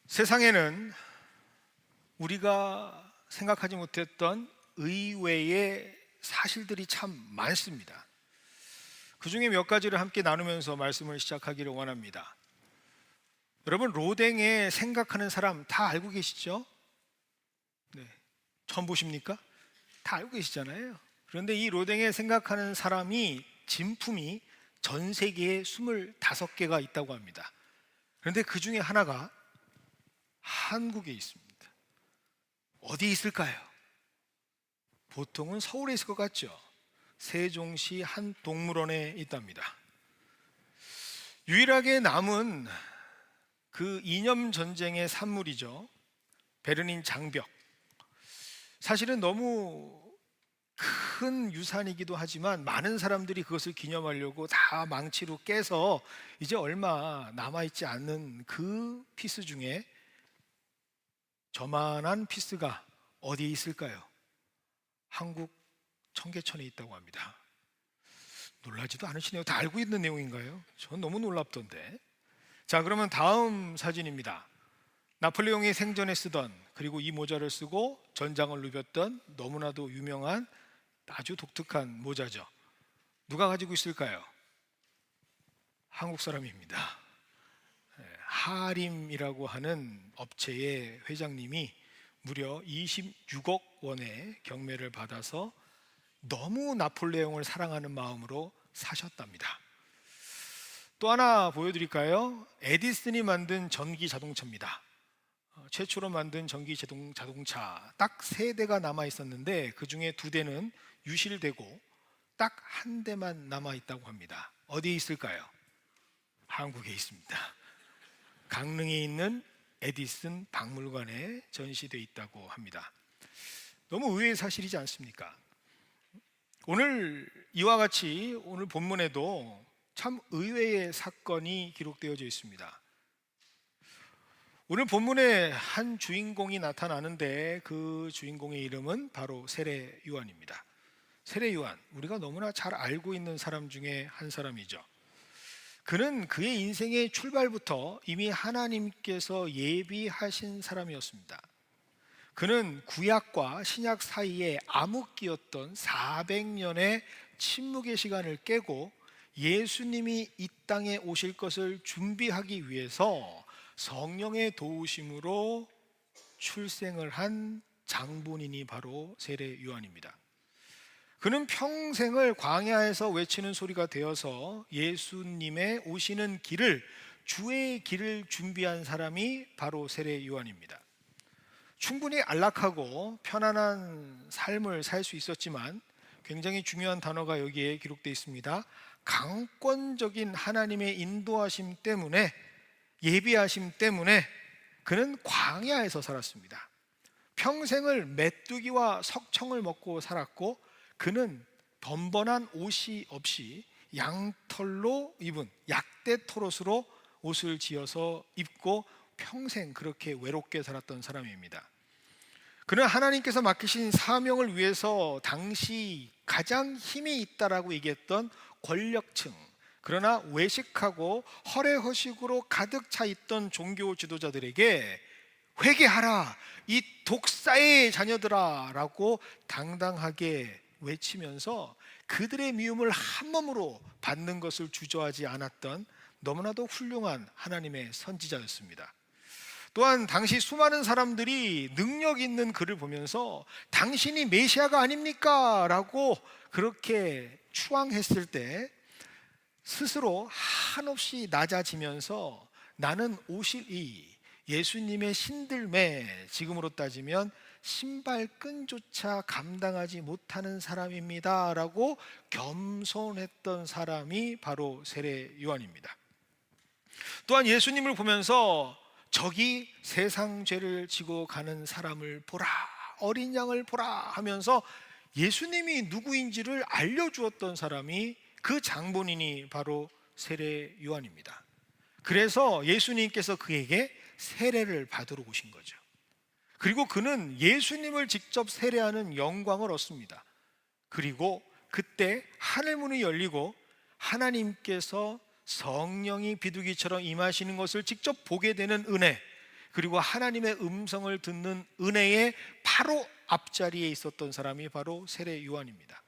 세상에는 우리가 생각하지 못했던 의외의 사실들이 참 많습니다. 그 중에 몇 가지를 함께 나누면서 말씀을 시작하기를 원합니다. 여러분, 로댕에 생각하는 사람 다 알고 계시죠? 네, 처음 보십니까? 다 알고 계시잖아요. 그런데 이 로댕에 생각하는 사람이 진품이 전 세계에 25개가 있다고 합니다. 그런데 그 중에 하나가 한국에 있습니다. 어디에 있을까요? 보통은 서울에 있을 것 같죠? 세종시 한 동물원에 있답니다. 유일하게 남은 그 이념 전쟁의 산물이죠. 베르닌 장벽. 사실은 너무 큰 유산이기도 하지만 많은 사람들이 그것을 기념하려고 다 망치로 깨서 이제 얼마 남아있지 않는 그 피스 중에 저만한 피스가 어디에 있을까요? 한국 청계천에 있다고 합니다. 놀라지도 않으시네요. 다 알고 있는 내용인가요? 전 너무 놀랍던데. 자, 그러면 다음 사진입니다. 나폴레옹이 생전에 쓰던, 그리고 이 모자를 쓰고 전장을 누볐던 너무나도 유명한 아주 독특한 모자죠. 누가 가지고 있을까요? 한국 사람입니다. 하림이라고 하는 업체의 회장님이 무려 26억 원의 경매를 받아서 너무 나폴레옹을 사랑하는 마음으로 사셨답니다. 또 하나 보여드릴까요? 에디슨이 만든 전기 자동차입니다. 최초로 만든 전기 자동차 딱 3대가 남아 있었는데 그 중에 2대는 유실되고 딱 1대만 남아 있다고 합니다. 어디에 있을까요? 한국에 있습니다. 강릉에 있는 에디슨 박물관에 전시되어 있다고 합니다. 너무 의외의 사실이지 않습니까? 오늘 이와 같이 오늘 본문에도 참 의외의 사건이 기록되어져 있습니다. 오늘 본문에 한 주인공이 나타나는데 그 주인공의 이름은 바로 세례 요한입니다. 세례 요한, 우리가 너무나 잘 알고 있는 사람 중에 한 사람이죠. 그는 그의 인생의 출발부터 이미 하나님께서 예비하신 사람이었습니다. 그는 구약과 신약 사이에 암흑기였던 400년의 침묵의 시간을 깨고 예수님이 이 땅에 오실 것을 준비하기 위해서 성령의 도우심으로 출생을 한 장본인이 바로 세례 요한입니다. 그는 평생을 광야에서 외치는 소리가 되어서 예수님의 오시는 길을, 주의 길을 준비한 사람이 바로 세례 요한입니다. 충분히 안락하고 편안한 삶을 살 수 있었지만 굉장히 중요한 단어가 여기에 기록되어 있습니다. 강권적인 하나님의 인도하심 때문에, 예비하심 때문에 그는 광야에서 살았습니다. 평생을 메뚜기와 석청을 먹고 살았고 그는 번번한 옷이 없이 양털로 입은 약대 토롯으로 옷을 지어서 입고 평생 그렇게 외롭게 살았던 사람입니다. 그는 하나님께서 맡기신 사명을 위해서 당시 가장 힘이 있다라고 얘기했던 권력층, 그러나 외식하고 허례허식으로 가득 차 있던 종교 지도자들에게 회개하라, 이 독사의 자녀들아 라고 당당하게 외치면서 그들의 미움을 한 몸으로 받는 것을 주저하지 않았던 너무나도 훌륭한 하나님의 선지자였습니다. 또한 당시 수많은 사람들이 능력 있는 그를 보면서 당신이 메시아가 아닙니까? 라고 그렇게 추앙했을 때 스스로 한없이 낮아지면서 나는 오실 이 예수님의 신들매, 지금으로 따지면 신발끈조차 감당하지 못하는 사람입니다 라고 겸손했던 사람이 바로 세례 요한입니다. 또한 예수님을 보면서 저기 세상 죄를 지고 가는 사람을 보라, 어린 양을 보라 하면서 예수님이 누구인지를 알려주었던 사람이, 그 장본인이 바로 세례 요한입니다. 그래서 예수님께서 그에게 세례를 받으러 오신 거죠. 그리고 그는 예수님을 직접 세례하는 영광을 얻습니다. 그리고 그때 하늘문이 열리고 하나님께서 성령이 비둘기처럼 임하시는 것을 직접 보게 되는 은혜, 그리고 하나님의 음성을 듣는 은혜의 바로 앞자리에 있었던 사람이 바로 세례 요한입니다.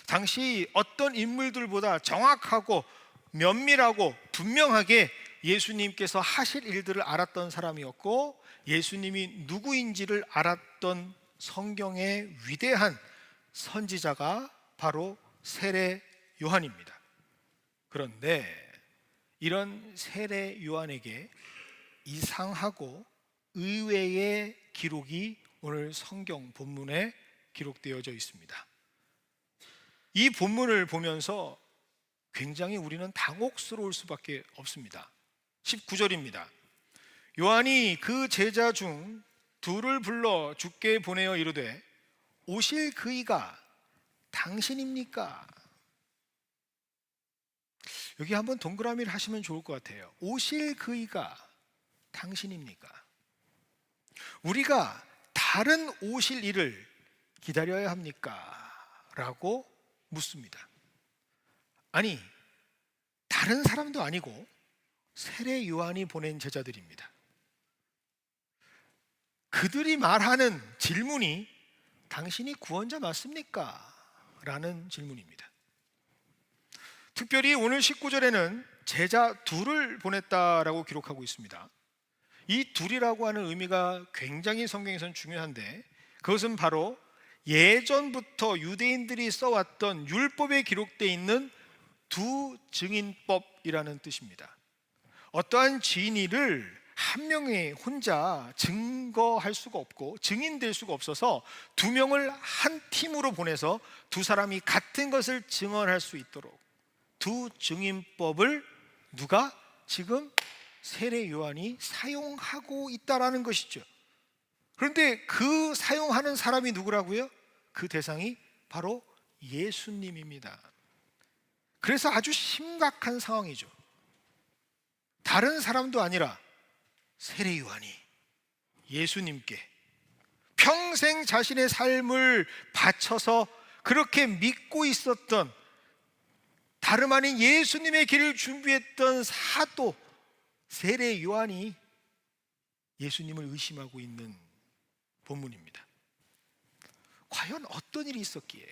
당시 어떤 인물들보다 정확하고 면밀하고 분명하게 예수님께서 하실 일들을 알았던 사람이었고, 예수님이 누구인지를 알았던 성경의 위대한 선지자가 바로 세례 요한입니다. 그런데 이런 세례 요한에게 이상하고 의외의 기록이 오늘 성경 본문에 기록되어져 있습니다. 이 본문을 보면서 굉장히 우리는 당혹스러울 수밖에 없습니다. 19절입니다. 요한이 그 제자 중 둘을 불러 주께 보내어 이르되 오실 그이가 당신입니까? 여기 한번 동그라미를 하시면 좋을 것 같아요. 오실 그이가 당신입니까? 우리가 다른 오실 이를 기다려야 합니까? 라고 묻습니다. 아니, 다른 사람도 아니고 세례 요한이 보낸 제자들입니다. 그들이 말하는 질문이 당신이 구원자 맞습니까? 라는 질문입니다. 특별히 오늘 19절에는 제자 둘을 보냈다라고 기록하고 있습니다. 이 둘이라고 하는 의미가 굉장히 성경에서는 중요한데, 그것은 바로 예전부터 유대인들이 써왔던 율법에 기록되어 있는 두 증인법이라는 뜻입니다. 어떠한 진위를 한 명이 혼자 증거할 수가 없고 증인될 수가 없어서 두 명을 한 팀으로 보내서 두 사람이 같은 것을 증언할 수 있도록 두 증인법을 누가 지금 세례 요한이 사용하고 있다라는 것이죠. 그런데 그 사용하는 사람이 누구라고요? 그 대상이 바로 예수님입니다. 그래서 아주 심각한 상황이죠. 다른 사람도 아니라 세례 요한이 예수님께 평생 자신의 삶을 바쳐서 그렇게 믿고 있었던, 다름 아닌 예수님의 길을 준비했던 사도 세례 요한이 예수님을 의심하고 있는 본문입니다. 과연 어떤 일이 있었기에,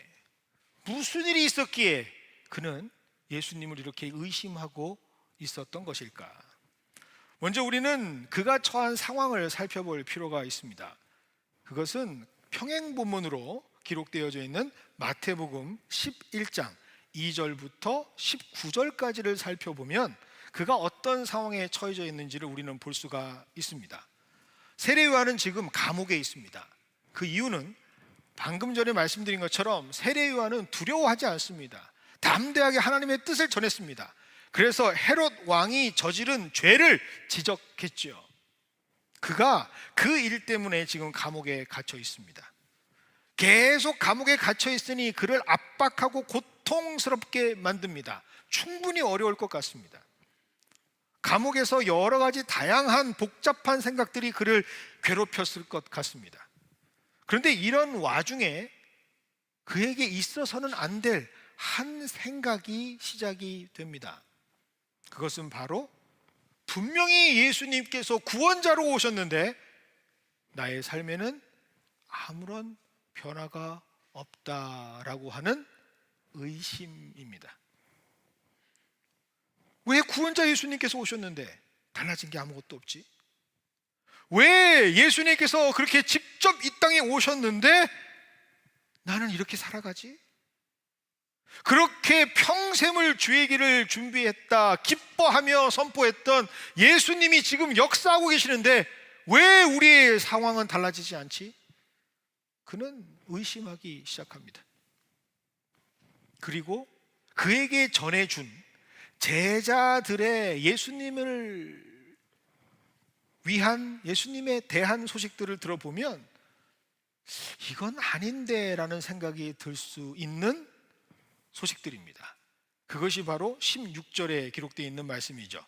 무슨 일이 있었기에 그는 예수님을 이렇게 의심하고 있었던 것일까? 먼저 우리는 그가 처한 상황을 살펴볼 필요가 있습니다. 그것은 평행 본문으로 기록되어져 있는 마태복음 11장 2절부터 19절까지를 살펴보면 그가 어떤 상황에 처해져 있는지를 우리는 볼 수가 있습니다. 세례 요한은 지금 감옥에 있습니다. 그 이유는 방금 전에 말씀드린 것처럼 세례 요한은 두려워하지 않습니다. 담대하게 하나님의 뜻을 전했습니다. 그래서 헤롯 왕이 저지른 죄를 지적했죠. 그가 그 일 때문에 지금 감옥에 갇혀 있습니다. 계속 감옥에 갇혀 있으니 그를 압박하고 고통스럽게 만듭니다. 충분히 어려울 것 같습니다. 감옥에서 여러 가지 다양한 복잡한 생각들이 그를 괴롭혔을 것 같습니다. 그런데 이런 와중에 그에게 있어서는 안 될 한 생각이 시작이 됩니다. 그것은 바로 분명히 예수님께서 구원자로 오셨는데 나의 삶에는 아무런 변화가 없다라고 하는 의심입니다. 왜 구원자 예수님께서 오셨는데 달라진 게 아무것도 없지? 왜 예수님께서 그렇게 직접 이 땅에 오셨는데 나는 이렇게 살아가지? 그렇게 평생을 주의 길을 준비했다 기뻐하며 선포했던 예수님이 지금 역사하고 계시는데 왜 우리의 상황은 달라지지 않지? 그는 의심하기 시작합니다. 그리고 그에게 전해준 제자들의 예수님을 위한, 예수님에 대한 소식들을 들어보면 이건 아닌데 라는 생각이 들 수 있는 소식들입니다. 그것이 바로 16절에 기록되어 있는 말씀이죠.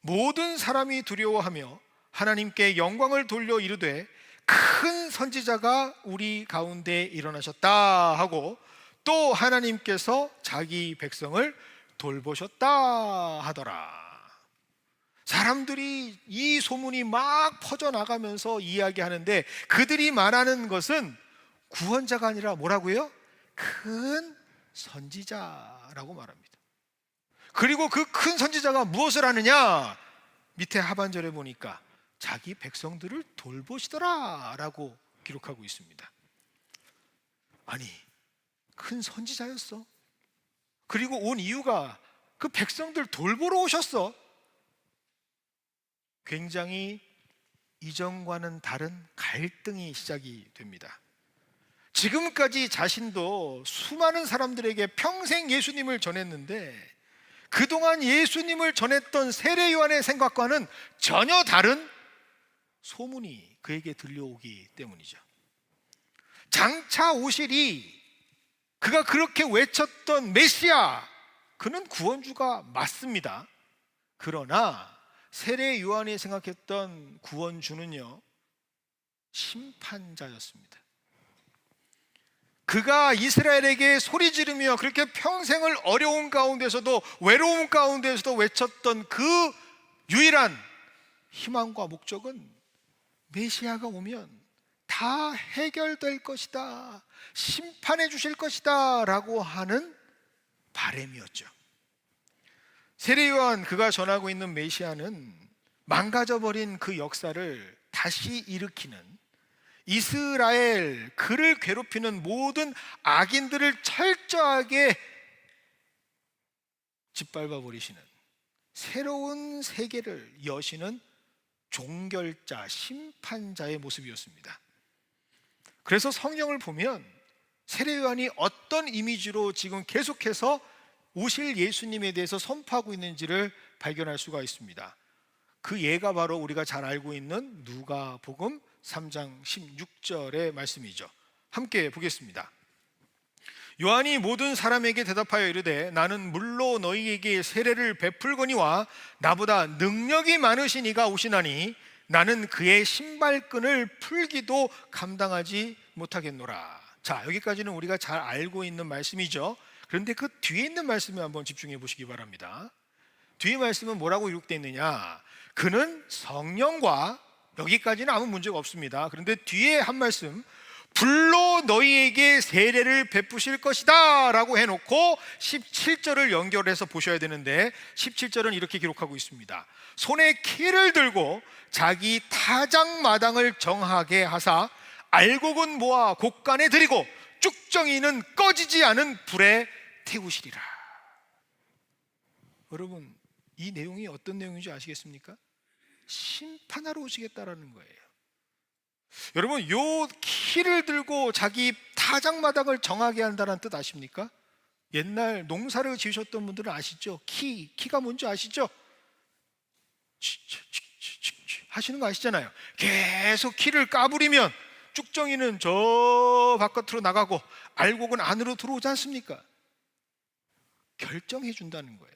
모든 사람이 두려워하며 하나님께 영광을 돌려 이르되 큰 선지자가 우리 가운데 일어나셨다 하고, 또 하나님께서 자기 백성을 돌보셨다 하더라. 사람들이 이 소문이 막 퍼져나가면서 이야기하는데 그들이 말하는 것은 구원자가 아니라 뭐라고요? 큰 선지자라고 말합니다. 그리고 그 큰 선지자가 무엇을 하느냐? 밑에 하반절에 보니까 자기 백성들을 돌보시더라 라고 기록하고 있습니다. 아니, 큰 선지자였어. 그리고 온 이유가 그 백성들 돌보러 오셨어. 굉장히 이전과는 다른 갈등이 시작이 됩니다. 지금까지 자신도 수많은 사람들에게 평생 예수님을 전했는데 그동안 예수님을 전했던 세례 요한의 생각과는 전혀 다른 소문이 그에게 들려오기 때문이죠. 장차 오시리, 그가 그렇게 외쳤던 메시아, 그는 구원주가 맞습니다. 그러나 세례 요한이 생각했던 구원주는요, 심판자였습니다. 그가 이스라엘에게 소리 지르며 그렇게 평생을 어려운 가운데서도 외로운 가운데서도 외쳤던 그 유일한 희망과 목적은 메시아가 오면 다 해결될 것이다, 심판해 주실 것이다 라고 하는 바람이었죠. 세례 요한, 그가 전하고 있는 메시아는 망가져버린 그 역사를 다시 일으키는, 이스라엘, 그를 괴롭히는 모든 악인들을 철저하게 짓밟아 버리시는, 새로운 세계를 여시는 종결자, 심판자의 모습이었습니다. 그래서 성경을 보면 세례 요한이 어떤 이미지로 지금 계속해서 오실 예수님에 대해서 선포하고 있는지를 발견할 수가 있습니다. 그 예가 바로 우리가 잘 알고 있는 누가복음 3장 16절의 말씀이죠. 함께 보겠습니다. 요한이 모든 사람에게 대답하여 이르되 나는 물로 너희에게 세례를 베풀거니와 나보다 능력이 많으신 이가 오시나니 나는 그의 신발끈을 풀기도 감당하지 못하겠노라. 자, 여기까지는 우리가 잘 알고 있는 말씀이죠. 그런데 그 뒤에 있는 말씀에 한번 집중해 보시기 바랍니다. 뒤에 말씀은 뭐라고 기록되어 있느냐? 그는 성령과, 여기까지는 아무 문제가 없습니다. 그런데 뒤에 한 말씀, 불로 너희에게 세례를 베푸실 것이다 라고 해놓고 17절을 연결해서 보셔야 되는데 17절은 이렇게 기록하고 있습니다. 손에 키를 들고 자기 타작마당을 정하게 하사 알곡은 모아 곡간에 들이고 쭉정이는 꺼지지 않은 불에 태우시리라. 여러분, 이 내용이 어떤 내용인지 아시겠습니까? 심판하러 오시겠다라는 거예요. 여러분, 요 키를 들고 자기 타작마당을 정하게 한다는 뜻 아십니까? 옛날 농사를 지으셨던 분들은 아시죠? 키가 뭔지 아시죠? 하시는 거 아시잖아요. 계속 키를 까부리면 쭉정이는 저 바깥으로 나가고 알곡은 안으로 들어오지 않습니까? 결정해 준다는 거예요.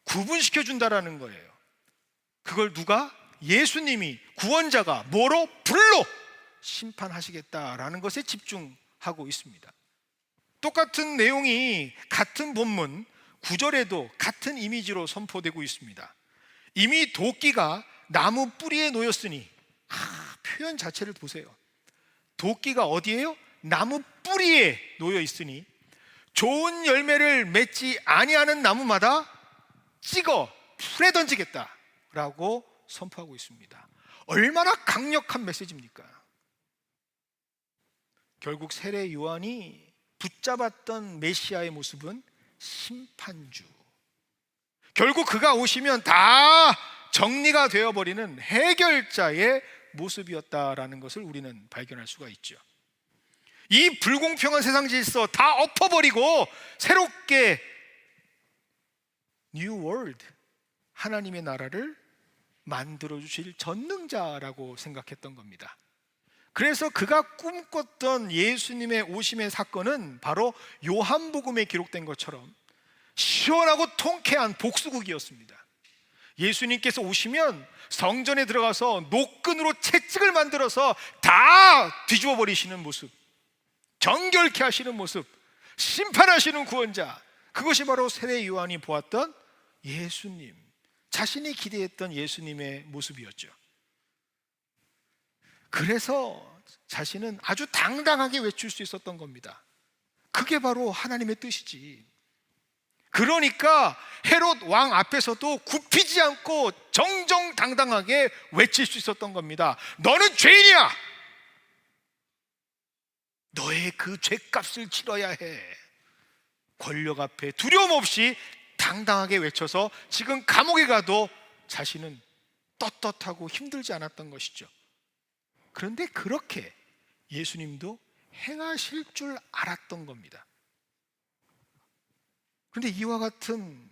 구분시켜 준다라는 거예요. 그걸 누가? 예수님이, 구원자가 뭐로? 불로 심판하시겠다라는 것에 집중하고 있습니다. 똑같은 내용이 같은 본문 9절에도 같은 이미지로 선포되고 있습니다. 이미 도끼가 나무 뿌리에 놓였으니, 표현 자체를 보세요. 도끼가 어디에요? 나무 뿌리에 놓여 있으니 좋은 열매를 맺지 아니하는 나무마다 찍어 풀에 던지겠다라고 선포하고 있습니다. 얼마나 강력한 메시지입니까? 결국 세례 요한이 붙잡았던 메시아의 모습은 심판주, 결국 그가 오시면 다 정리가 되어버리는 해결자의 모습이었다라는 것을 우리는 발견할 수가 있죠. 이 불공평한 세상 질서 다 엎어버리고 새롭게 New World, 하나님의 나라를 만들어 주실 전능자라고 생각했던 겁니다. 그래서 그가 꿈꿨던 예수님의 오심의 사건은 바로 요한복음에 기록된 것처럼 시원하고 통쾌한 복수극이었습니다. 예수님께서 오시면 성전에 들어가서 노끈으로 채찍을 만들어서 다 뒤집어 버리시는 모습, 정결케 하시는 모습, 심판하시는 구원자, 그것이 바로 세례 요한이 보았던 예수님, 자신이 기대했던 예수님의 모습이었죠. 그래서 자신은 아주 당당하게 외칠 수 있었던 겁니다. 그게 바로 하나님의 뜻이지. 그러니까 헤롯 왕 앞에서도 굽히지 않고 정정당당하게 외칠 수 있었던 겁니다. 너는 죄인이야. 너의 그 죄값을 치러야 해. 권력 앞에 두려움 없이 당당하게 외쳐서 지금 감옥에 가도 자신은 떳떳하고 힘들지 않았던 것이죠. 그런데 그렇게 예수님도 행하실 줄 알았던 겁니다. 그런데 이와 같은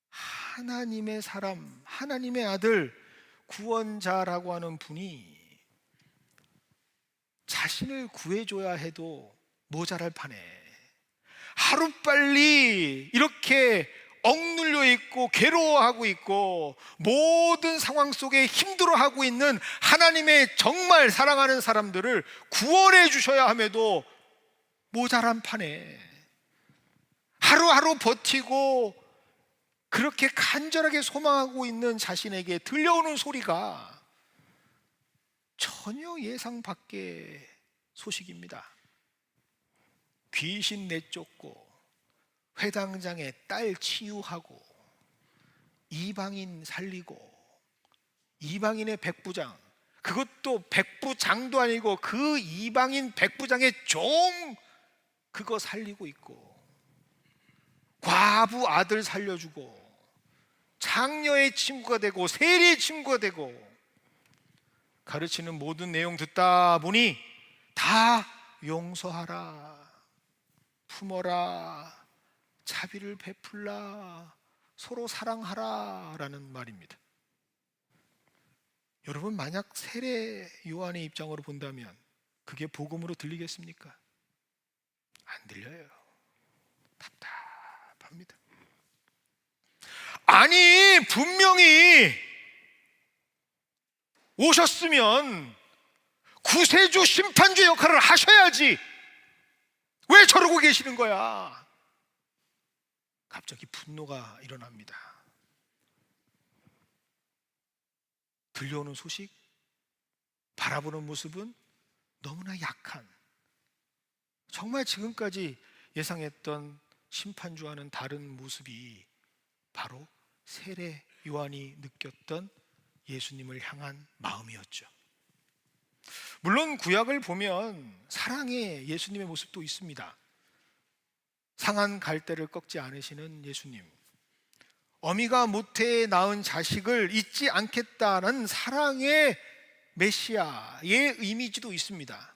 하나님의 사람, 하나님의 아들, 구원자라고 하는 분이 자신을 구해줘야 해도 모자랄 판에 하루빨리 이렇게 억눌려 있고 괴로워하고 있고 모든 상황 속에 힘들어하고 있는 하나님의 정말 사랑하는 사람들을 구원해 주셔야 함에도 모자란 판에 하루하루 버티고 그렇게 간절하게 소망하고 있는 자신에게 들려오는 소리가 전혀 예상 밖의 소식입니다. 귀신 내쫓고 회당장의 딸 치유하고 이방인 살리고 이방인의 백부장, 그것도 백부장도 아니고 그 이방인 백부장의 종, 그거 살리고 있고 과부 아들 살려주고 장녀의 친구가 되고 세리의 친구가 되고 가르치는 모든 내용 듣다 보니 다 용서하라, 품어라, 자비를 베풀라, 서로 사랑하라 라는 말입니다. 여러분, 만약 세례 요한의 입장으로 본다면 그게 복음으로 들리겠습니까? 안 들려요. 답답합니다. 아니, 분명히 오셨으면 구세주 심판주 역할을 하셔야지 왜 저러고 계시는 거야? 갑자기 분노가 일어납니다. 들려오는 소식, 바라보는 모습은 너무나 약한, 정말 지금까지 예상했던 심판주와는 다른 모습이 바로 세례 요한이 느꼈던 예수님을 향한 마음이었죠. 물론 구약을 보면 사랑의 예수님의 모습도 있습니다. 상한 갈대를 꺾지 않으시는 예수님, 어미가 모태에 낳은 자식을 잊지 않겠다는 사랑의 메시아의 이미지도 있습니다.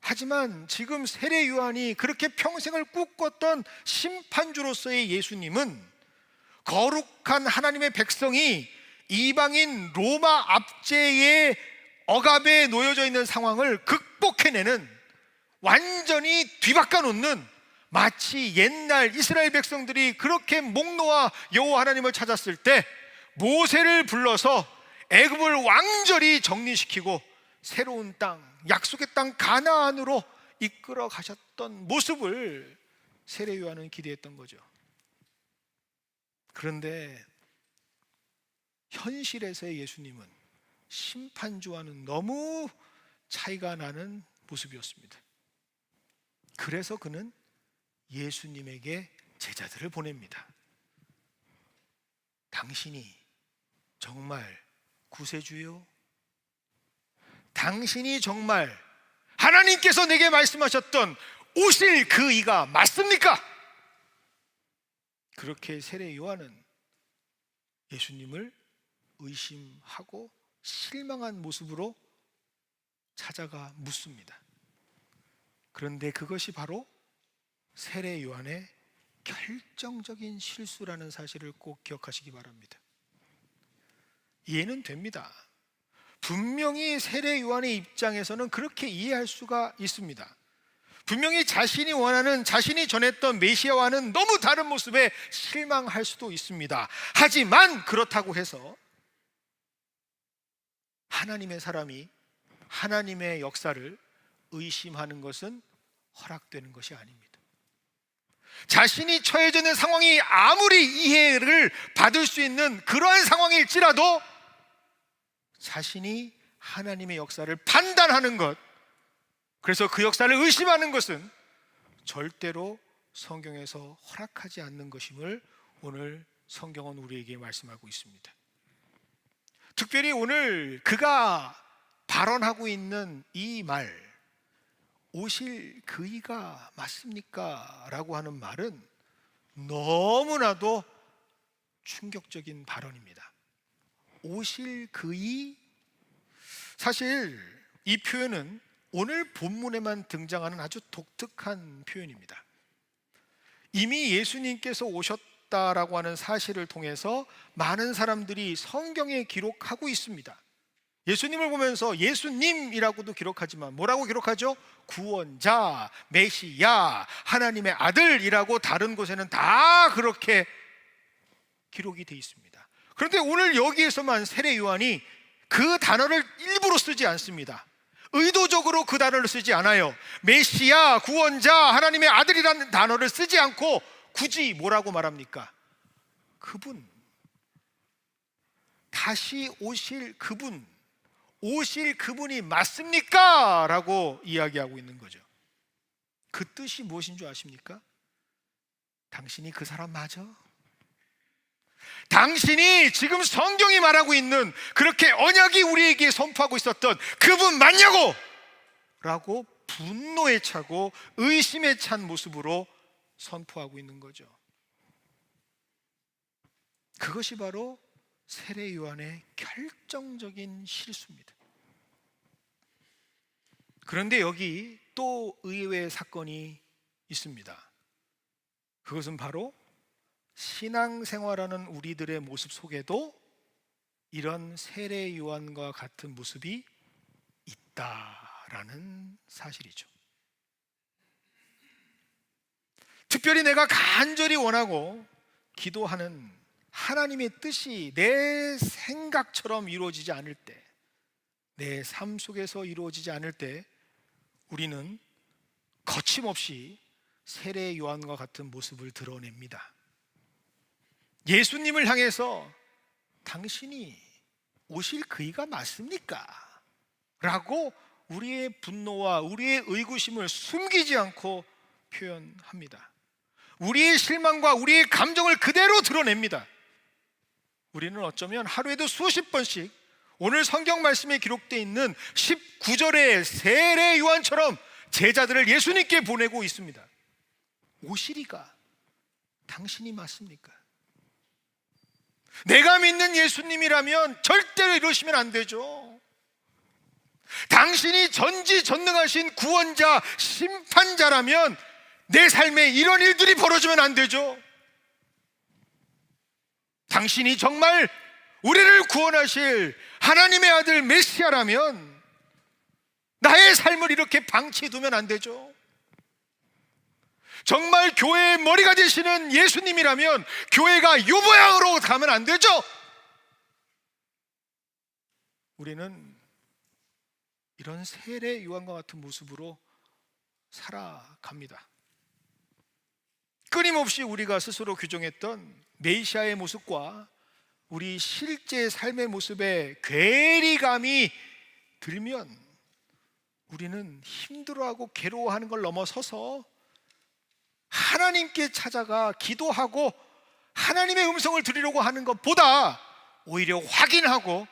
하지만 지금 세례 요한이 그렇게 평생을 꿈꿨던 심판주로서의 예수님은 거룩한 하나님의 백성이 이방인 로마 압제의 억압에 놓여져 있는 상황을 극복해내는, 완전히 뒤바꿔 놓는, 마치 옛날 이스라엘 백성들이 그렇게 목 놓아 여호와 하나님을 찾았을 때 모세를 불러서 애굽을 완전히 정리시키고 새로운 땅, 약속의 땅 가나안으로 이끌어 가셨던 모습을 세례 요한은 기대했던 거죠. 그런데 현실에서의 예수님은 심판주와는 너무 차이가 나는 모습이었습니다. 그래서 그는 예수님에게 제자들을 보냅니다. 당신이 정말 구세주요? 당신이 정말 하나님께서 내게 말씀하셨던 오실 그 이가 맞습니까? 그렇게 세례 요한은 예수님을 의심하고 실망한 모습으로 찾아가 묻습니다. 그런데 그것이 바로 세례 요한의 결정적인 실수라는 사실을 꼭 기억하시기 바랍니다. 이해는 됩니다. 분명히 세례 요한의 입장에서는 그렇게 이해할 수가 있습니다. 분명히 자신이 원하는, 자신이 전했던 메시아와는 너무 다른 모습에 실망할 수도 있습니다. 하지만 그렇다고 해서 하나님의 사람이 하나님의 역사를 의심하는 것은 허락되는 것이 아닙니다. 자신이 처해져 있는 상황이 아무리 이해를 받을 수 있는 그러한 상황일지라도 자신이 하나님의 역사를 판단하는 것, 그래서 그 역사를 의심하는 것은 절대로 성경에서 허락하지 않는 것임을 오늘 성경은 우리에게 말씀하고 있습니다. 특별히 오늘 그가 발언하고 있는 이 말, 오실 그이가 맞습니까? 라고 하는 말은 너무나도 충격적인 발언입니다. 오실 그이, 사실 이 표현은 오늘 본문에만 등장하는 아주 독특한 표현입니다. 이미 예수님께서 오셨다라고 하는 사실을 통해서 많은 사람들이 성경에 기록하고 있습니다. 예수님을 보면서 예수님이라고도 기록하지만 뭐라고 기록하죠? 구원자, 메시아, 하나님의 아들이라고 다른 곳에는 다 그렇게 기록이 되어 있습니다. 그런데 오늘 여기에서만 세례 요한이 그 단어를 일부러 쓰지 않습니다. 의도적으로 그 단어를 쓰지 않아요. 메시아, 구원자, 하나님의 아들이라는 단어를 쓰지 않고 굳이 뭐라고 말합니까? 그분, 다시 오실 그분, 오실 그분이 맞습니까? 라고 이야기하고 있는 거죠. 그 뜻이 무엇인 줄 아십니까? 당신이 그 사람 맞아? 당신이 지금 성경이 말하고 있는 그렇게 언약이 우리에게 선포하고 있었던 그분 맞냐고? 라고 분노에 차고 의심에 찬 모습으로 선포하고 있는 거죠. 그것이 바로 세례 요한의 결정적인 실수입니다. 그런데 여기 또 의외의 사건이 있습니다. 그것은 바로 신앙생활하는 우리들의 모습 속에도 이런 세례 요한과 같은 모습이 있다라는 사실이죠. 특별히 내가 간절히 원하고 기도하는 하나님의 뜻이 내 생각처럼 이루어지지 않을 때, 내 삶 속에서 이루어지지 않을 때 우리는 거침없이 세례 요한과 같은 모습을 드러냅니다. 예수님을 향해서 당신이 오실 그이가 맞습니까? 라고 우리의 분노와 우리의 의구심을 숨기지 않고 표현합니다. 우리의 실망과 우리의 감정을 그대로 드러냅니다. 우리는 어쩌면 하루에도 수십 번씩 오늘 성경 말씀에 기록되어 있는 19절의 세례 요한처럼 제자들을 예수님께 보내고 있습니다. 오시리가 당신이 맞습니까? 내가 믿는 예수님이라면 절대로 이러시면 안 되죠. 당신이 전지전능하신 구원자, 심판자라면 내 삶에 이런 일들이 벌어지면 안 되죠. 당신이 정말 우리를 구원하실 하나님의 아들 메시아라면 나의 삶을 이렇게 방치해 두면 안 되죠. 정말 교회의 머리가 되시는 예수님이라면 교회가 이 모양으로 가면 안 되죠. 우리는 이런 세례 요한과 같은 모습으로 살아갑니다. 끊임없이 우리가 스스로 규정했던 메시아의 모습과 우리 실제 삶의 모습에 괴리감이 들면 우리는 힘들어하고 괴로워하는 걸 넘어서서 하나님께 찾아가 기도하고 하나님의 음성을 들으려고 하는 것보다 오히려 확인하고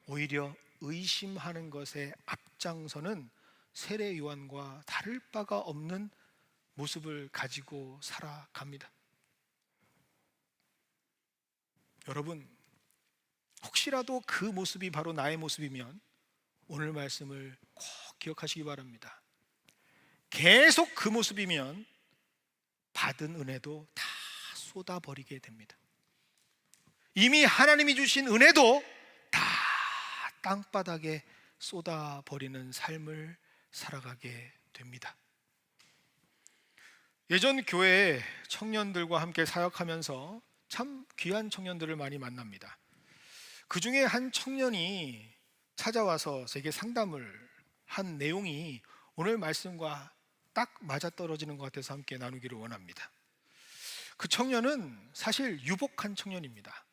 오히려 의심하는 것에 앞장서는 세례 요한과 다를 바가 없는 모습을 가지고 살아갑니다. 여러분, 혹시라도 그 모습이 바로 나의 모습이면 오늘 말씀을 꼭 기억하시기 바랍니다. 계속 그 모습이면 받은 은혜도 다 쏟아버리게 됩니다. 이미 하나님이 주신 은혜도 다 땅바닥에 쏟아버리는 삶을 살아가게 됩니다. 예전 교회 청년들과 함께 사역하면서 참 귀한 청년들을 많이 만납니다. 그 중에 한 청년이 찾아와서 제게 상담을 한 내용이 오늘 말씀과 딱 맞아떨어지는 것 같아서 함께 나누기를 원합니다. 그 청년은 사실 유복한 청년입니다.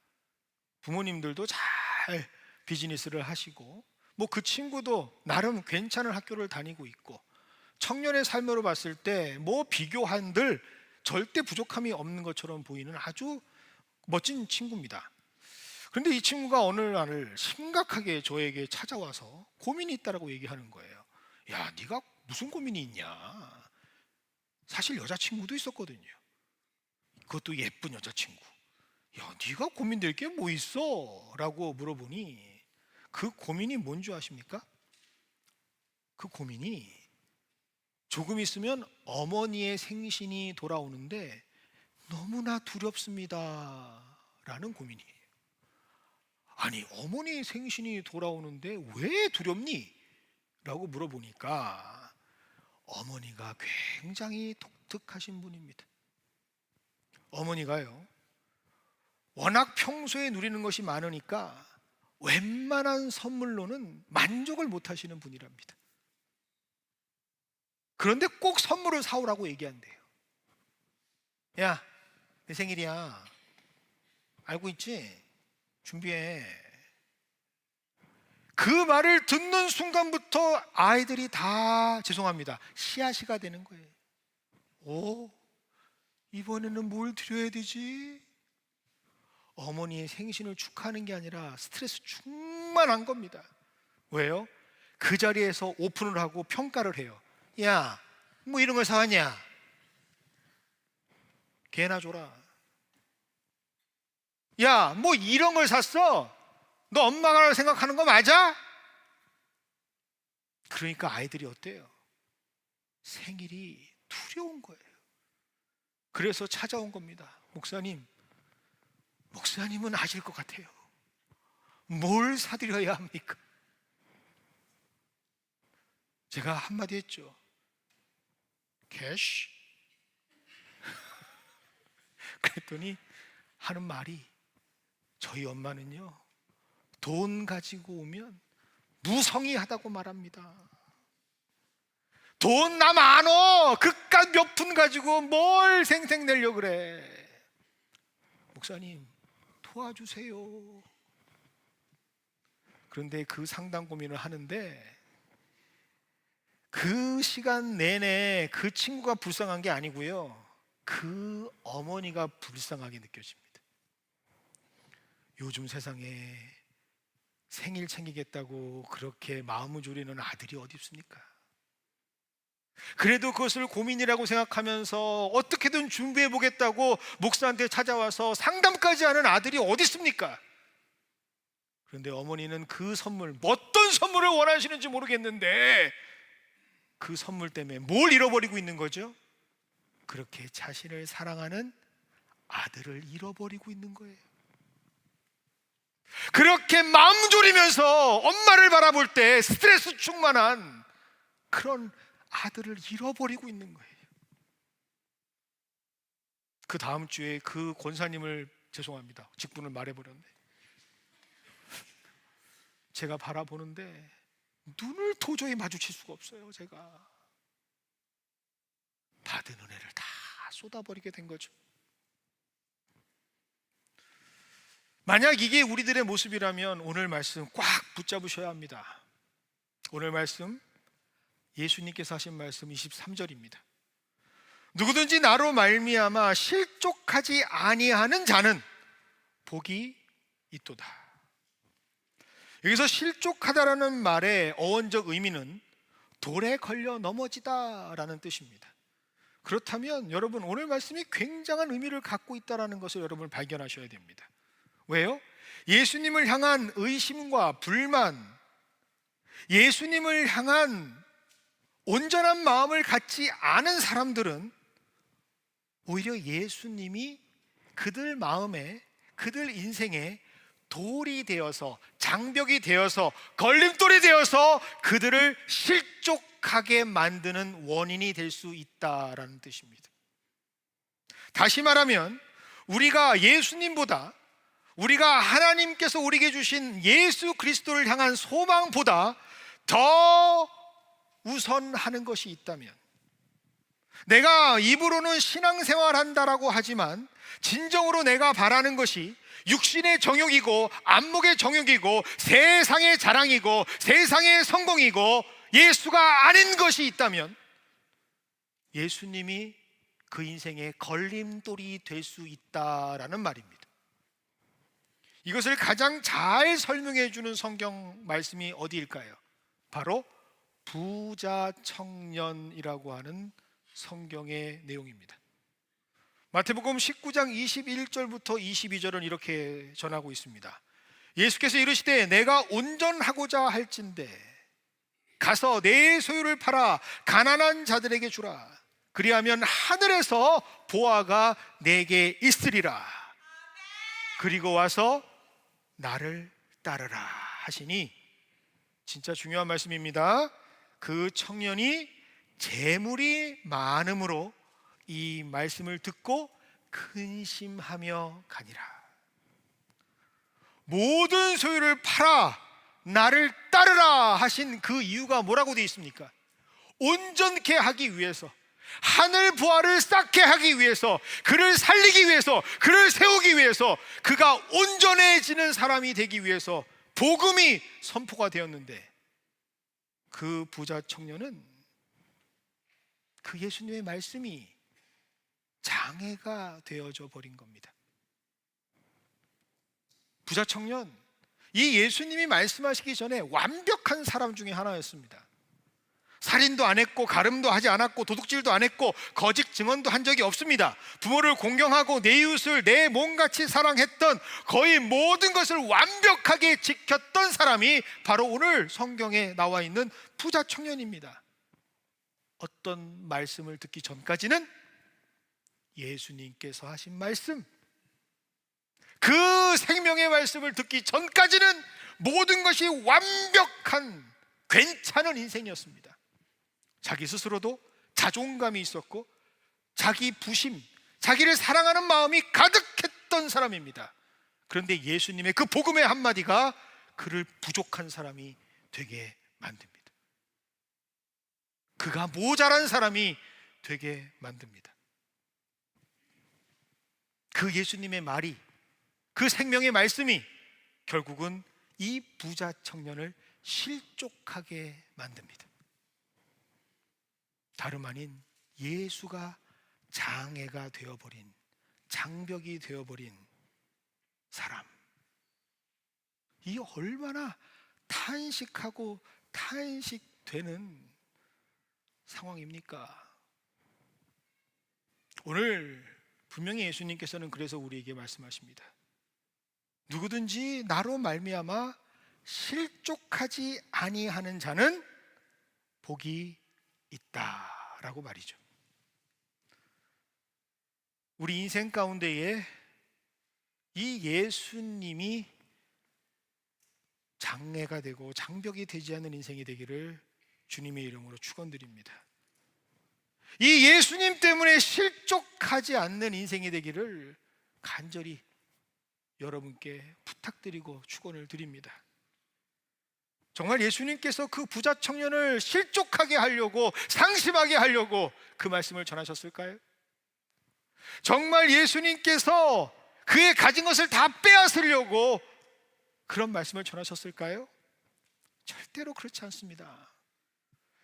부모님들도 잘 비즈니스를 하시고 뭐 그 친구도 나름 괜찮은 학교를 다니고 있고 청년의 삶으로 봤을 때 뭐 비교한들 절대 부족함이 없는 것처럼 보이는 아주 멋진 친구입니다. 그런데 이 친구가 어느 날 심각하게 저에게 찾아와서 고민이 있다라고 얘기하는 거예요. 야, 네가 무슨 고민이 있냐? 사실 여자친구도 있었거든요. 그것도 예쁜 여자친구. 야, 네가 고민될 게 뭐 있어? 라고 물어보니 그 고민이 뭔지 아십니까? 그 고민이 조금 있으면 어머니의 생신이 돌아오는데 너무나 두렵습니다 라는 고민이에요. 아니, 어머니 생신이 돌아오는데 왜 두렵니? 라고 물어보니까 어머니가 굉장히 독특하신 분입니다. 어머니가요, 워낙 평소에 누리는 것이 많으니까 웬만한 선물로는 만족을 못 하시는 분이랍니다. 그런데 꼭 선물을 사오라고 얘기한대요. 야, 내 생일이야. 알고 있지? 준비해. 그 말을 듣는 순간부터 아이들이 다 죄송합니다, 씨앗이가 되는 거예요. 오, 이번에는 뭘 드려야 되지? 어머니의 생신을 축하하는 게 아니라 스트레스 충만한 겁니다. 왜요? 그 자리에서 오픈을 하고 평가를 해요. 야, 뭐 이런 걸 사왔냐? 걔나 줘라. 야, 뭐 이런 걸 샀어? 너 엄마가 생각하는 거 맞아? 그러니까 아이들이 어때요? 생일이 두려운 거예요. 그래서 찾아온 겁니다. 목사님은 아실 것 같아요. 뭘 사드려야 합니까? 제가 한마디 했죠. 캐시? 그랬더니 하는 말이, 저희 엄마는요, 돈 가지고 오면 무성의하다고 말합니다. 돈 나 많어, 그깟 몇 푼 가지고 뭘 생색 내려고 그래. 목사님 도와주세요. 그런데 그 상담 고민을 하는데 그 시간 내내 그 친구가 불쌍한 게 아니고요, 그 어머니가 불쌍하게 느껴집니다. 요즘 세상에 생일 챙기겠다고 그렇게 마음을 졸이는 아들이 어디 있습니까? 그래도 그것을 고민이라고 생각하면서 어떻게든 준비해 보겠다고 목사한테 찾아와서 상담까지 하는 아들이 어디 있습니까? 그런데 어머니는 그 선물, 어떤 선물을 원하시는지 모르겠는데 그 선물 때문에 뭘 잃어버리고 있는 거죠? 그렇게 자신을 사랑하는 아들을 잃어버리고 있는 거예요. 그렇게 마음 졸이면서 엄마를 바라볼 때 스트레스 충만한 그런 아들을 잃어버리고 있는 거예요. 그 다음 주에 그 권사님을, 죄송합니다, 직분을 말해버렸네. 제가 바라보는데 눈을 도저히 마주칠 수가 없어요. 제가 받은 은혜를 다 쏟아버리게 된 거죠. 만약 이게 우리들의 모습이라면 오늘 말씀 꽉 붙잡으셔야 합니다. 오늘 말씀, 예수님께서 하신 말씀 23절입니다. 누구든지 나로 말미암아 실족하지 아니하는 자는 복이 있도다. 여기서 실족하다라는 말의 어원적 의미는 돌에 걸려 넘어지다라는 뜻입니다. 그렇다면 여러분, 오늘 말씀이 굉장한 의미를 갖고 있다는 것을 여러분 발견하셔야 됩니다. 왜요? 예수님을 향한 의심과 불만, 예수님을 향한 온전한 마음을 갖지 않은 사람들은 오히려 예수님이 그들 마음에, 그들 인생에 돌이 되어서, 장벽이 되어서, 걸림돌이 되어서 그들을 실족하게 만드는 원인이 될 수 있다라는 뜻입니다. 다시 말하면 우리가 예수님보다, 우리가 하나님께서 우리에게 주신 예수 그리스도를 향한 소망보다 더 우선하는 것이 있다면, 내가 입으로는 신앙생활 한다라고 하지만 진정으로 내가 바라는 것이 육신의 정욕이고 안목의 정욕이고 세상의 자랑이고 세상의 성공이고 예수가 아닌 것이 있다면 예수님이 그 인생의 걸림돌이 될 수 있다라는 말입니다. 이것을 가장 잘 설명해 주는 성경 말씀이 어디일까요? 바로 부자 청년이라고 하는 성경의 내용입니다. 마태복음 19장 21절부터 22절은 이렇게 전하고 있습니다. 예수께서 이르시되 내가 온전하고자 할진대 가서 내 소유를 팔아 가난한 자들에게 주라. 그리하면 하늘에서 보화가 내게 있으리라. 그리고 와서 나를 따르라 하시니, 진짜 중요한 말씀입니다. 그 청년이 재물이 많음으로 이 말씀을 듣고 근심하며 가니라. 모든 소유를 팔아 나를 따르라 하신 그 이유가 뭐라고 되어 있습니까? 온전케 하기 위해서, 하늘 부하를 쌓게 하기 위해서, 그를 살리기 위해서, 그를 세우기 위해서, 그가 온전해지는 사람이 되기 위해서 복음이 선포가 되었는데, 그 부자 청년은 그 예수님의 말씀이 장애가 되어져 버린 겁니다. 부자 청년, 이 예수님이 말씀하시기 전에 완벽한 사람 중에 하나였습니다. 살인도 안 했고 가름도 하지 않았고 도둑질도 안 했고 거짓 증언도 한 적이 없습니다. 부모를 공경하고 내 이웃을 내 몸같이 사랑했던, 거의 모든 것을 완벽하게 지켰던 사람이 바로 오늘 성경에 나와 있는 부자 청년입니다. 어떤 말씀을 듣기 전까지는 예수님께서 하신 말씀, 그 생명의 말씀을 듣기 전까지는 모든 것이 완벽한 괜찮은 인생이었습니다. 자기 스스로도 자존감이 있었고 자기 부심, 자기를 사랑하는 마음이 가득했던 사람입니다. 그런데 예수님의 그 복음의 한마디가 그를 부족한 사람이 되게 만듭니다. 그가 모자란 사람이 되게 만듭니다. 그 예수님의 말이, 그 생명의 말씀이 결국은 이 부자 청년을 실족하게 만듭니다. 다름 아닌 예수가 장애가 되어버린, 장벽이 되어버린 사람. 이 얼마나 탄식하고 탄식되는 상황입니까? 오늘 분명히 예수님께서는 그래서 우리에게 말씀하십니다. 누구든지 나로 말미암아 실족하지 아니하는 자는 복이 있다라고 말이죠. 우리 인생 가운데에 이 예수님이 장애가 되고 장벽이 되지 않는 인생이 되기를 주님의 이름으로 축원드립니다. 이 예수님 때문에 실족하지 않는 인생이 되기를 간절히 여러분께 부탁드리고 축원을 드립니다. 정말 예수님께서 그 부자 청년을 실족하게 하려고, 상심하게 하려고 그 말씀을 전하셨을까요? 정말 예수님께서 그의 가진 것을 다 빼앗으려고 그런 말씀을 전하셨을까요? 절대로 그렇지 않습니다.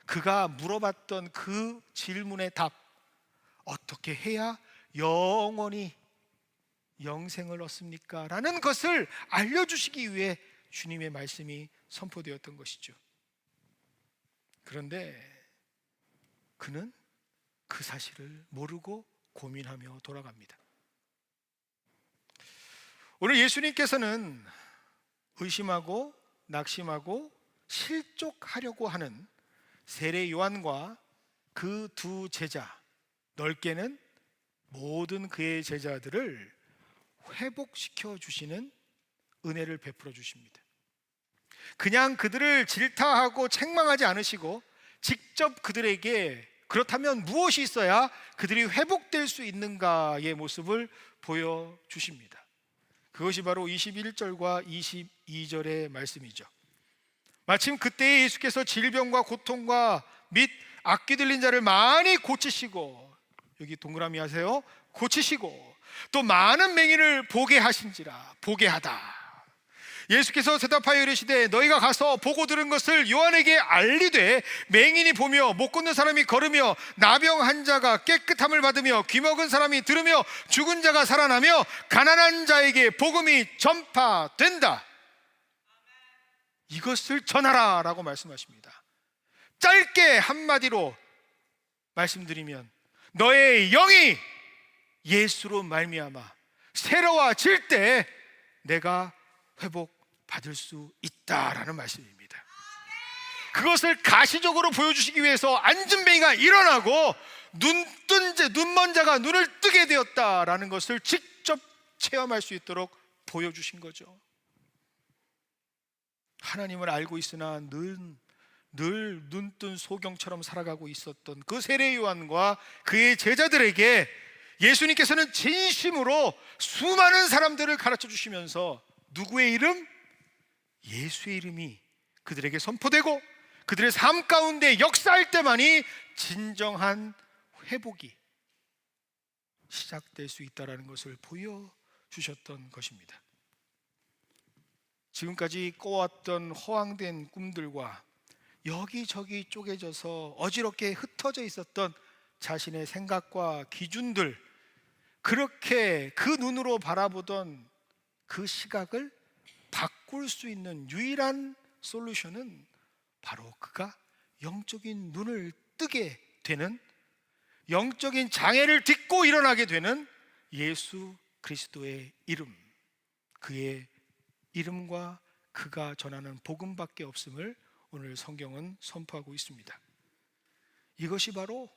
그가 물어봤던 그 질문의 답, 어떻게 해야 영원히 영생을 얻습니까? 라는 것을 알려주시기 위해 주님의 말씀이 선포되었던 것이죠. 그런데 그는 그 사실을 모르고 고민하며 돌아갑니다. 오늘 예수님께서는 의심하고 낙심하고 실족하려고 하는 세례 요한과 그 두 제자, 넓게는 모든 그의 제자들을 회복시켜 주시는 은혜를 베풀어 주십니다. 그냥 그들을 질타하고 책망하지 않으시고 직접 그들에게 그렇다면 무엇이 있어야 그들이 회복될 수 있는가의 모습을 보여주십니다. 그것이 바로 21절과 22절의 말씀이죠. 마침 그때에 예수께서 질병과 고통과 및 악기 들린 자를 많이 고치시고, 여기 동그라미 하세요. 고치시고 또 많은 맹인을 보게 하신지라. 보게 하다. 예수께서 대답하여 이르시되 너희가 가서 보고 들은 것을 요한에게 알리되 맹인이 보며 못 걷는 사람이 걸으며 나병 환자가 깨끗함을 받으며 귀먹은 사람이 들으며 죽은 자가 살아나며 가난한 자에게 복음이 전파된다. 이것을 전하라 라고 말씀하십니다. 짧게 한마디로 말씀드리면 너의 영이 예수로 말미암아 새로워질 때 내가 회복받을 수 있다라는 말씀입니다. 그것을 가시적으로 보여주시기 위해서 앉은 뱅이가 일어나고 눈먼 자가 눈을 뜨게 되었다라는 것을 직접 체험할 수 있도록 보여주신 거죠. 하나님을 알고 있으나 늘 눈뜬 소경처럼 살아가고 있었던 그 세례 요한과 그의 제자들에게 예수님께서는 진심으로 수많은 사람들을 가르쳐 주시면서 누구의 이름? 예수의 이름이 그들에게 선포되고 그들의 삶 가운데 역사할 때만이 진정한 회복이 시작될 수 있다는 것을 보여주셨던 것입니다. 지금까지 꿔왔던 허황된 꿈들과 여기저기 쪼개져서 어지럽게 흩어져 있었던 자신의 생각과 기준들, 그렇게 그 눈으로 바라보던 그 시각을 바꿀 수 있는 유일한 솔루션은 바로 그가 영적인 눈을 뜨게 되는, 영적인 장애를 딛고 일어나게 되는 예수 그리스도의 이름, 그의 이름과 그가 전하는 복음밖에 없음을 오늘 성경은 선포하고 있습니다. 이것이 바로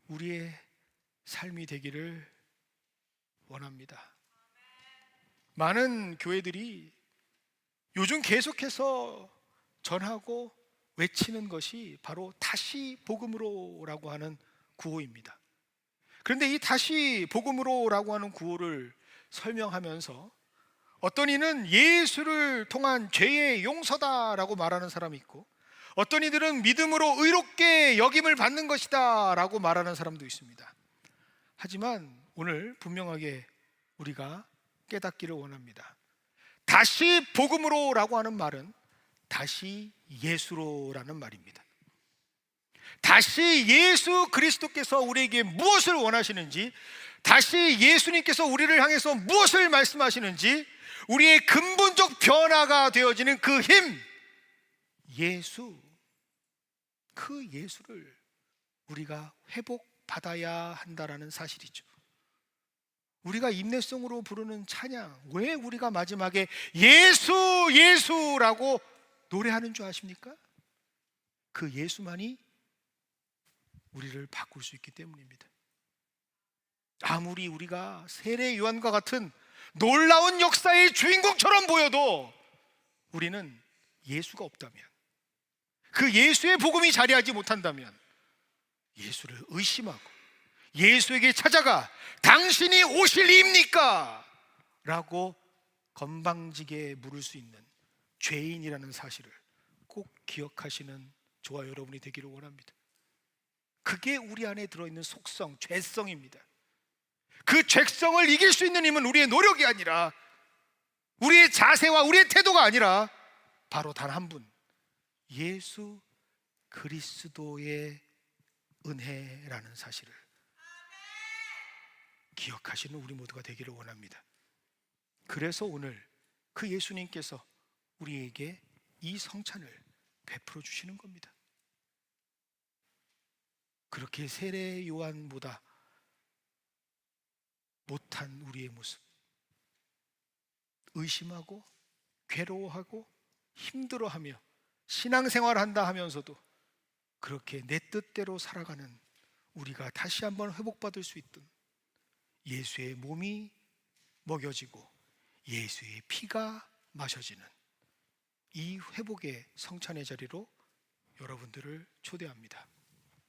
우리의 삶이 되기를 원합니다. 많은 교회들이 요즘 계속해서 전하고 외치는 것이 바로 다시 복음으로라고 하는 구호입니다. 그런데 이 다시 복음으로라고 하는 구호를 설명하면서 어떤 이는 예수를 통한 죄의 용서다라고 말하는 사람이 있고, 어떤 이들은 믿음으로 의롭게 여김을 받는 것이다 라고 말하는 사람도 있습니다. 하지만 오늘 분명하게 우리가 깨닫기를 원합니다. 다시 복음으로 라고 하는 말은 다시 예수로라는 말입니다. 다시 예수 그리스도께서 우리에게 무엇을 원하시는지, 다시 예수님께서 우리를 향해서 무엇을 말씀하시는지, 우리의 근본적 변화가 되어지는 그 힘, 예수, 그 예수를 우리가 회복받아야 한다라는 사실이죠. 우리가 인내성으로 부르는 찬양, 왜 우리가 마지막에 예수 예수라고 노래하는 줄 아십니까? 그 예수만이 우리를 바꿀 수 있기 때문입니다. 아무리 우리가 세례 요한과 같은 놀라운 역사의 주인공처럼 보여도 우리는 예수가 없다면, 그 예수의 복음이 자리하지 못한다면 예수를 의심하고 예수에게 찾아가 당신이 오실 이입니까? 라고 건방지게 물을 수 있는 죄인이라는 사실을 꼭 기억하시는 저와 여러분이 되기를 원합니다. 그게 우리 안에 들어있는 속성, 죄성입니다. 그 죄성을 이길 수 있는 힘은 우리의 노력이 아니라, 우리의 자세와 우리의 태도가 아니라 바로 단 한 분, 예수 그리스도의 은혜라는 사실을 기억하시는 우리 모두가 되기를 원합니다. 그래서 오늘 그 예수님께서 우리에게 이 성찬을 베풀어 주시는 겁니다. 그렇게 세례 요한보다 못한 우리의 모습, 의심하고 괴로워하고 힘들어하며 신앙생활을 한다 하면서도 그렇게 내 뜻대로 살아가는 우리가 다시 한번 회복받을 수 있던, 예수의 몸이 먹여지고 예수의 피가 마셔지는 이 회복의 성찬의 자리로 여러분들을 초대합니다.